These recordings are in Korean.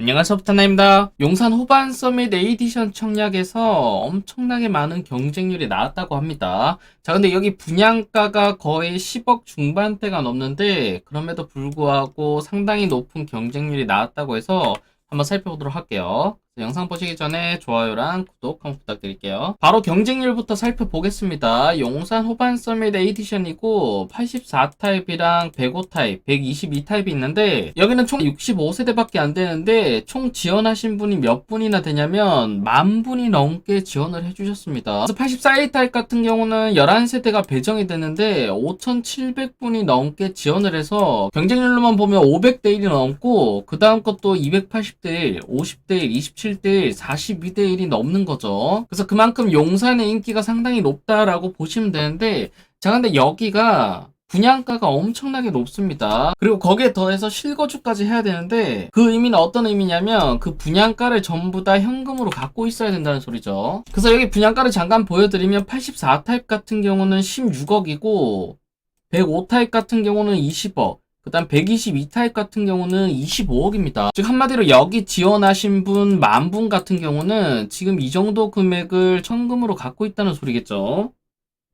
안녕하세요, 부타나입니다. 용산 호반 서밋 에디션 청약에서 엄청나게 많은 경쟁률이 나왔다고 합니다. 자, 근데 여기 분양가가 거의 10억 중반대가 넘는데 그럼에도 불구하고 상당히 높은 경쟁률이 나왔다고 해서 한번 살펴보도록 할게요. 영상 보시기 전에 좋아요랑 구독 한번 부탁드릴게요. 바로 경쟁률부터 살펴보겠습니다. 용산 호반 서밋 에디션이고 84타입이랑 105타입, 122타입이 있는데 여기는 총 65세대밖에 안 되는데 총 지원하신 분이 몇 분이나 되냐면 10,000분이 넘게 지원을 해주셨습니다. 그래서 84A 타입 같은 경우는 11세대가 배정이 되는데 5,700분이 넘게 지원을 해서 경쟁률로만 보면 500대 1이 넘고 그 다음 것도 280대 1, 50대 1, 27대 1, 42대 1이 넘는 거죠. 그래서 그만큼 용산의 인기가 상당히 높다라고 보시면 되는데 자, 근데 여기가 분양가가 엄청나게 높습니다. 그리고 거기에 더해서 실거주까지 해야 되는데 그 의미는 어떤 의미냐면 그 분양가를 전부 다 현금으로 갖고 있어야 된다는 소리죠. 그래서 여기 분양가를 잠깐 보여드리면 84타입 같은 경우는 16억이고 105타입 같은 경우는 20억, 그 다음 122타입 같은 경우는 25억입니다. 즉 한마디로 여기 지원하신 분 10,000분 같은 경우는 지금 이 정도 금액을 현금으로 갖고 있다는 소리겠죠.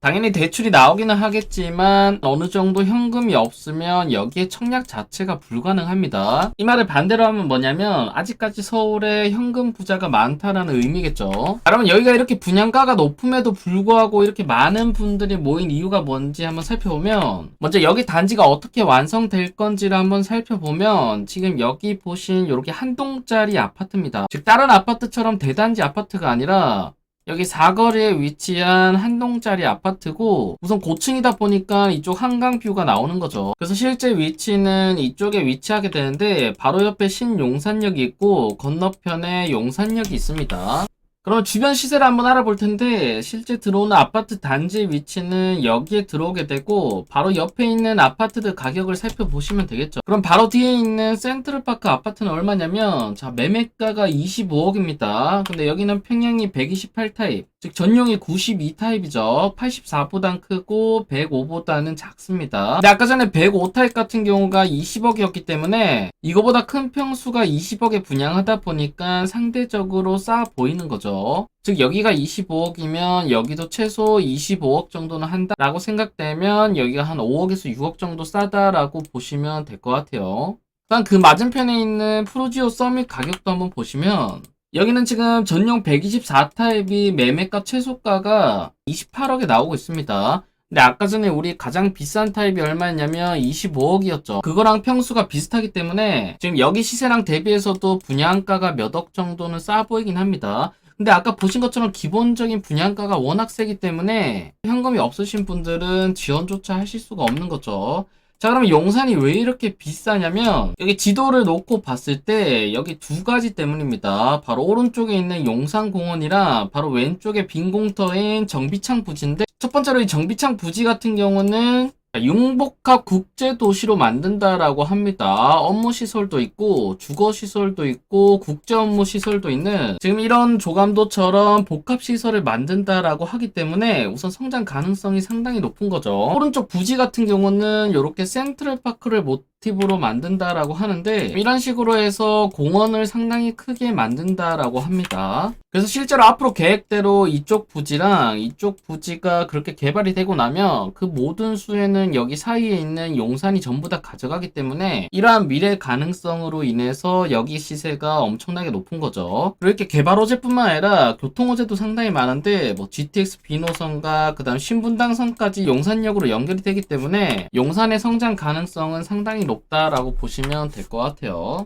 당연히 대출이 나오기는 하겠지만 어느 정도 현금이 없으면 여기에 청약 자체가 불가능합니다. 이 말을 반대로 하면 뭐냐면 아직까지 서울에 현금 부자가 많다라는 의미겠죠. 그러면 여기가 이렇게 분양가가 높음에도 불구하고 이렇게 많은 분들이 모인 이유가 뭔지 한번 살펴보면 먼저 여기 단지가 어떻게 완성될 건지를 한번 살펴보면 지금 여기 보신 이렇게 한 동짜리 아파트입니다. 즉 다른 아파트처럼 대단지 아파트가 아니라 여기 사거리에 위치한 한 동짜리 아파트고 우선 고층이다 보니까 이쪽 한강뷰가 나오는 거죠. 그래서 실제 위치는 이쪽에 위치하게 되는데 바로 옆에 신용산역이 있고 건너편에 용산역이 있습니다. 그럼 주변 시세를 한번 알아볼 텐데 실제 들어오는 아파트 단지의 위치는 여기에 들어오게 되고 바로 옆에 있는 아파트들 가격을 살펴보시면 되겠죠. 그럼 바로 뒤에 있는 센트럴파크 아파트는 얼마냐면 자, 매매가가 25억입니다. 근데 여기는 평형이 128타입, 즉 전용이 92타입이죠. 84보단 크고 105보다는 작습니다. 근데 아까 전에 105타입 같은 경우가 20억이었기 때문에 이거보다 큰 평수가 20억에 분양하다 보니까 상대적으로 싸 보이는 거죠. 즉 여기가 25억이면 여기도 최소 25억 정도는 한다라고 생각되면 여기가 한 5억에서 6억 정도 싸다라고 보시면 될 것 같아요. 일단 그 맞은편에 있는 프루지오 서밋 가격도 한번 보시면 여기는 지금 전용 124타입이 매매가 최소가가 28억에 나오고 있습니다. 근데 아까 전에 우리 가장 비싼 타입이 얼마였냐면 25억이었죠. 그거랑 평수가 비슷하기 때문에 지금 여기 시세랑 대비해서도 분양가가 몇 억 정도는 싸 보이긴 합니다. 근데 아까 보신 것처럼 기본적인 분양가가 워낙 세기 때문에 현금이 없으신 분들은 지원조차 하실 수가 없는 거죠. 자, 그러면 용산이 왜 이렇게 비싸냐면 여기 지도를 놓고 봤을 때 여기 두 가지 때문입니다. 바로 오른쪽에 있는 용산공원이랑 바로 왼쪽에 빈 공터인 정비창 부지인데 첫 번째로 이 정비창 부지 같은 경우는 융복합 국제도시로 만든다라고 합니다. 업무시설도 있고 주거시설도 있고 국제업무시설도 있는 지금 이런 조감도처럼 복합시설을 만든다라고 하기 때문에 우선 성장 가능성이 상당히 높은 거죠. 오른쪽 부지 같은 경우는 이렇게 센트럴파크를 모티브로 만든다라고 하는데 이런 식으로 해서 공원을 상당히 크게 만든다라고 합니다. 그래서 실제로 앞으로 계획대로 이쪽 부지랑 이쪽 부지가 그렇게 개발이 되고 나면 그 모든 수혜는 여기 사이에 있는 용산이 전부 다 가져가기 때문에 이러한 미래 가능성으로 인해서 여기 시세가 엄청나게 높은 거죠. 그리고 이렇게 개발 호재뿐만 아니라 교통 호재도 상당히 많은데 뭐 GTX 비노선과 그 다음 신분당선까지 용산역으로 연결이 되기 때문에 용산의 성장 가능성은 상당히 높다라고 보시면 될 것 같아요.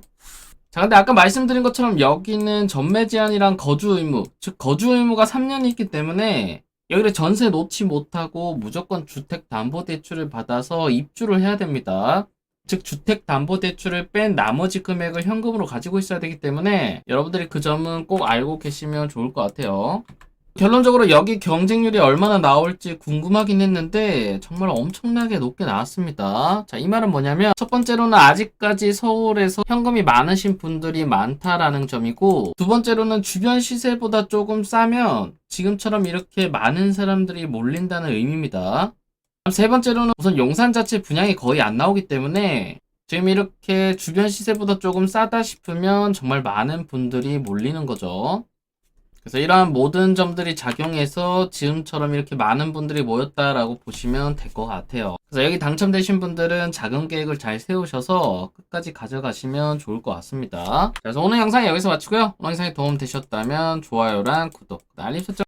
자, 근데 아까 말씀드린 것처럼 여기는 전매 제한이랑 거주 의무, 즉 거주 의무가 3년이 있기 때문에 여기를 전세 놓지 못하고 무조건 주택담보대출을 받아서 입주를 해야 됩니다. 즉 주택담보대출을 뺀 나머지 금액을 현금으로 가지고 있어야 되기 때문에 여러분들이 그 점은 꼭 알고 계시면 좋을 것 같아요. 결론적으로 여기 경쟁률이 얼마나 나올지 궁금하긴 했는데 정말 엄청나게 높게 나왔습니다. 자, 이 말은 뭐냐면 첫 번째로는 아직까지 서울에서 현금이 많으신 분들이 많다라는 점이고 두 번째로는 주변 시세보다 조금 싸면 지금처럼 이렇게 많은 사람들이 몰린다는 의미입니다. 세 번째로는 우선 용산 자체 분양이 거의 안 나오기 때문에 지금 이렇게 주변 시세보다 조금 싸다 싶으면 정말 많은 분들이 몰리는 거죠. 그래서 이러한 모든 점들이 작용해서 지금처럼 이렇게 많은 분들이 모였다라고 보시면 될 것 같아요. 그래서 여기 당첨되신 분들은 자금 계획을 잘 세우셔서 끝까지 가져가시면 좋을 것 같습니다. 그래서 오늘 영상 여기서 마치고요. 오늘 영상이 도움 되셨다면 좋아요랑 구독, 알림 설정